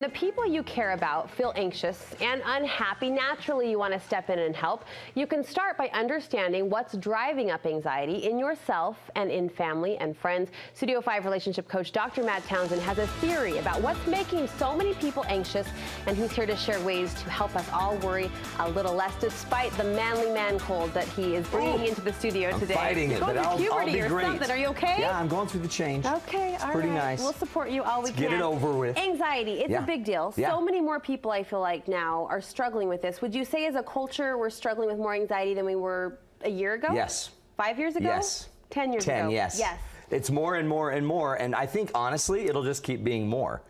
The people you care about feel anxious and unhappy. Naturally, you want to step in and help. You can start by understanding what's driving up anxiety in yourself and in family and friends. Studio 5 relationship coach Dr. Matt Townsend has a theory about what's making so many people anxious, and he's here to share ways to help us all worry a little less, despite the manly man cold that he is bringing into the studio today. I'm fighting it, but I'll be great. Something. Are you okay? Yeah, I'm going through the change. Okay, all right. Pretty nice. We'll support you all we can. Get it over with. Anxiety, it's a big deal. Yeah. So many more people, I feel like, now are struggling with this. Would you say as a culture we're struggling with more anxiety than we were a year ago? Yes. 5 years ago? Yes. 10 years ago? 10, yes. Yes. It's more and more and more, and I think, honestly, it'll just keep being more.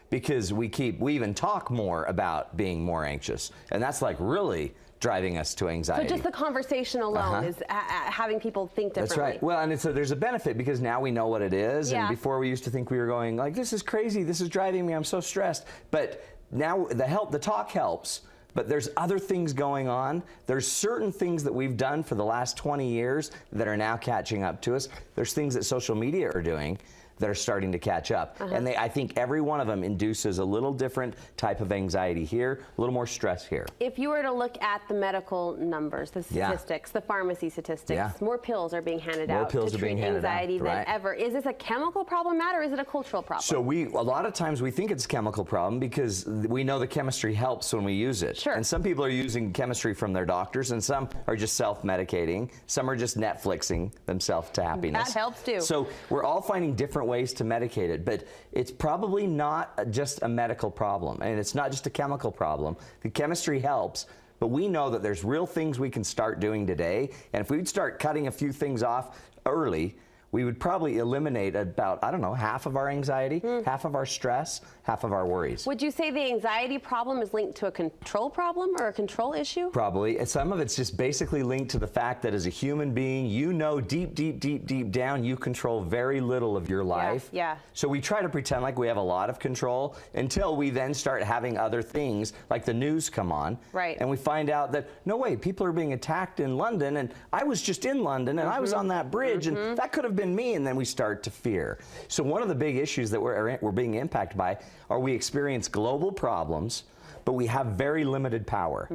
Because we even talk more about being more anxious. And that's like really driving us to anxiety. So just the conversation alone is having people think differently. That's right. Well, and there's a benefit because now we know what it is. Yeah. And before we used to think we were going like, this is crazy, this is driving me, I'm so stressed. But now the talk helps. But there's other things going on. There's certain things that we've done for the last 20 years that are now catching up to us. There's things that social media are doing that are starting to catch up. And I think every one of them induces a little different type of anxiety here, a little more stress here. If you were to look at the medical numbers, the statistics, the pharmacy statistics, more pills are being handed out to treat anxiety than ever. Is this a chemical problem, Matt, or is it a cultural problem? So a lot of times we think it's a chemical problem because we know the chemistry helps when we use it. Sure. And some people are using chemistry from their doctors, and some are just self-medicating. Some are just Netflixing themselves to happiness. That helps too. So we're all finding different ways to medicate it, but it's probably not just a medical problem, and it's not just a chemical problem. The chemistry helps, but we know that there's real things we can start doing today, and if we'd start cutting a few things off early, we would probably eliminate about, I don't know, half of our anxiety, half of our stress, half of our worries. Would you say the anxiety problem is linked to a control problem or a control issue? Probably. Some of it's just basically linked to the fact that as a human being, you know deep, deep, deep, deep down, you control very little of your life. Yeah. So we try to pretend like we have a lot of control until we then start having other things, like the news come on. Right. And we find out that, no way, people are being attacked in London, and I was just in London, and I was on that bridge, and that could have been me, and then we start to fear. So one of the big issues that we're being impacted by are we experience global problems, but we have very limited power.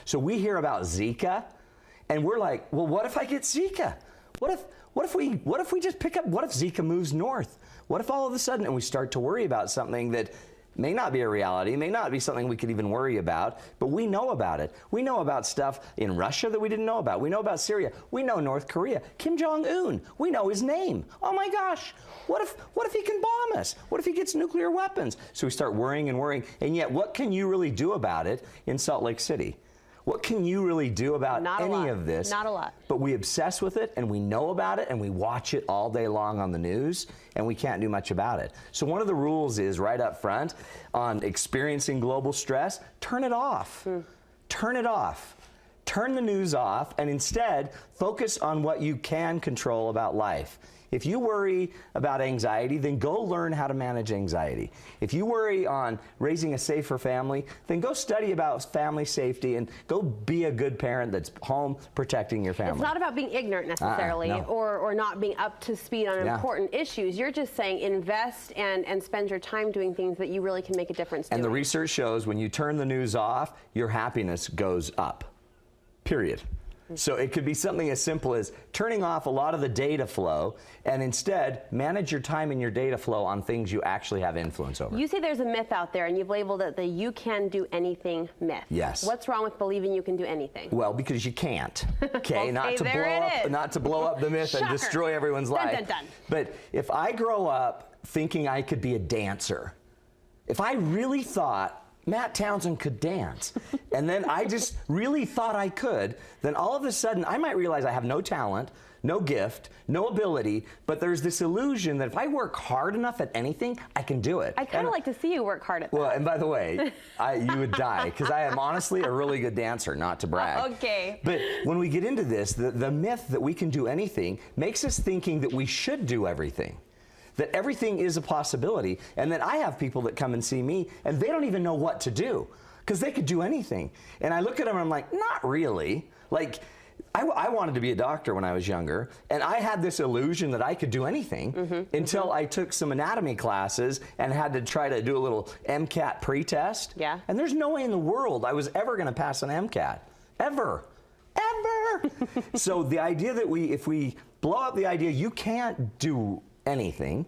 So we hear about Zika, and we're like, well, what if I get Zika? What if we just pick up, what if Zika moves north? What if all of a sudden, and we start to worry about something that may not be a reality, may not be something we could even worry about, but we know about it. We know about stuff in Russia that we didn't know about. We know about Syria. We know North Korea. Kim Jong-un. We know his name. Oh my gosh. What if he can bomb us? What if he gets nuclear weapons? So we start worrying and worrying. And yet, what can you really do about it in Salt Lake City? What can you really do about any of this? Not a lot. But we obsess with it, and we know about it, and we watch it all day long on the news, and we can't do much about it. So one of the rules is right up front on experiencing global stress, turn it off. Turn it off. Turn the news off, and instead focus on what you can control about life. If you worry about anxiety, then go learn how to manage anxiety. If you worry on raising a safer family, then go study about family safety and go be a good parent that's home protecting your family. It's not about being ignorant necessarily or not being up to speed on important issues. You're just saying invest and spend your time doing things that you really can make a difference And the research shows when you turn the news off, your happiness goes up. Period. So it could be something as simple as turning off a lot of the data flow and instead manage your time and your data flow on things you actually have influence over. You say there's a myth out there, and you've labeled it the you can do anything myth. Yes. What's wrong with believing you can do anything? Well, because you can't. Okay, not to blow up the myth and Shocker. destroy everyone's life. Dun, dun, dun. But if I grow up thinking I could be a dancer, if I really thought Matt Townsend could dance, and then I just really thought I could, then all of a sudden I might realize I have no talent, no gift, no ability, but there's this illusion that if I work hard enough at anything, I can do it. I kind of like to see you work hard at that. Well, and by the way, you would die, because I am honestly a really good dancer, not to brag. Okay. But when we get into this, the myth that we can do anything makes us thinking that we should do everything. That everything is a possibility, and that I have people that come and see me and they don't even know what to do because they could do anything. And I look at them and I'm like, not really. Like, I wanted to be a doctor when I was younger, and I had this illusion that I could do anything until I took some anatomy classes and had to try to do a little MCAT pretest. Yeah. And there's no way in the world I was ever going to pass an MCAT. Ever. So the idea that if we blow up the idea you can't do anything,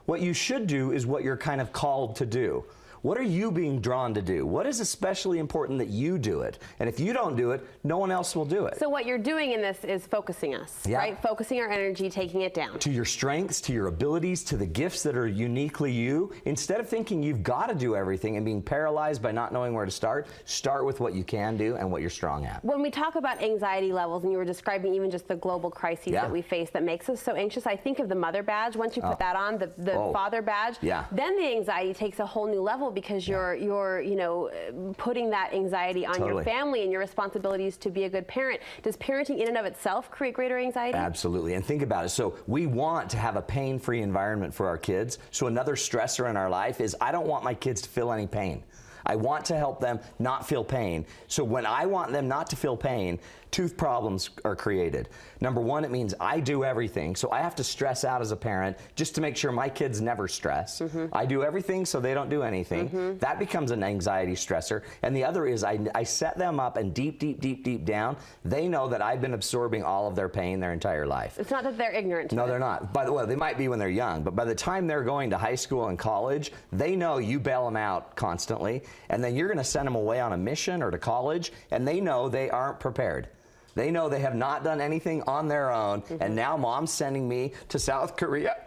what you should do is what you're kind of called to do. What are you being drawn to do? What is especially important that you do it? And if you don't do it, no one else will do it. So what you're doing in this is focusing us, right? Focusing our energy, taking it down. To your strengths, to your abilities, to the gifts that are uniquely you. Instead of thinking you've got to do everything and being paralyzed by not knowing where to start with what you can do and what you're strong at. When we talk about anxiety levels, and you were describing even just the global crises that we face that makes us so anxious, I think of the mother badge. Once you put that on, the father badge, then the anxiety takes a whole new level, because you're you know, putting that anxiety on your family and your responsibilities to be a good parent. Does parenting in and of itself create greater anxiety? Absolutely. And think about it. So we want to have a pain-free environment for our kids. So another stressor in our life is I don't want my kids to feel any pain. I want to help them not feel pain. So when I want them not to feel pain, two problems are created. Number one, it means I do everything. So I have to stress out as a parent just to make sure my kids never stress. I do everything so they don't do anything. That becomes an anxiety stressor. And the other is I set them up, and deep down, they know that I've been absorbing all of their pain their entire life. It's not that they're ignorant. No, they're not. By the way, they might be when they're young, but by the time they're going to high school and college, they know you bail them out constantly, and then you're going to send them away on a mission or to college, and they know they aren't prepared. They know they have not done anything on their own, and now mom's sending me to South Korea,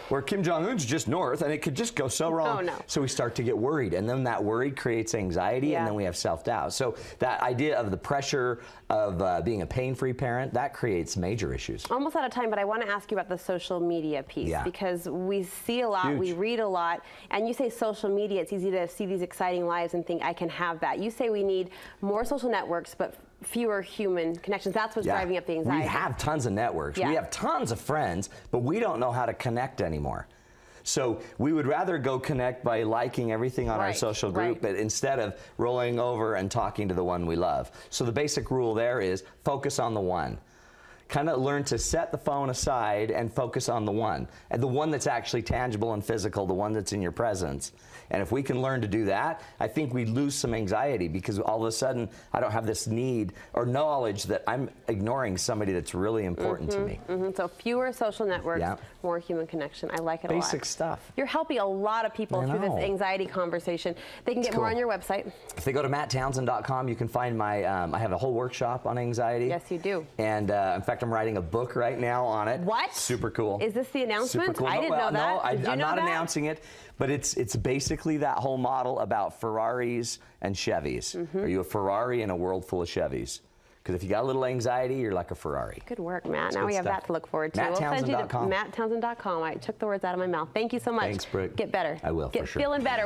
where Kim Jong-un's just north, and it could just go so wrong. Oh, no. So we start to get worried, and then that worry creates anxiety, and then we have self-doubt. So that idea of the pressure of being a pain-free parent, that creates major issues. Almost out of time, but I want to ask you about the social media piece, because we see a lot, we read a lot, and you say social media, it's easy to see these exciting lives and think I can have that. You say we need more social networks, but fewer human connections. That's what's driving up the anxiety. We have tons of networks. We have tons of friends, but we don't know how to connect anymore. So we would rather go connect by liking everything on our social group, but instead of rolling over and talking to the one we love. So the basic rule there is focus on the one. Kind of learn to set the phone aside and focus on the one. And the one that's actually tangible and physical, the one that's in your presence. And if we can learn to do that, I think we lose some anxiety, because all of a sudden I don't have this need or knowledge that I'm ignoring somebody that's really important to me. So fewer social networks, more human connection. I like it a lot. Basic stuff. You're helping a lot of people through this anxiety conversation. They can get more on your website. If they go to matttownsend.com, you can find my, I have a whole workshop on anxiety. Yes, you do. And in fact, I'm writing a book right now on it. What? Super cool. Is this the announcement? Super cool. I didn't know that. No, Did you know I'm not that? announcing it, but it's basically that whole model about Ferraris and Chevys. Are you a Ferrari in a world full of Chevys? Because if you got a little anxiety, you're like a Ferrari. Good work, Matt. Now we have that to look forward to. MattTownsend.com. We'll send you to MattTownsend.com. I took the words out of my mouth. Thank you so much. Thanks, Brooke. Get better. I will, for sure. Get feeling better.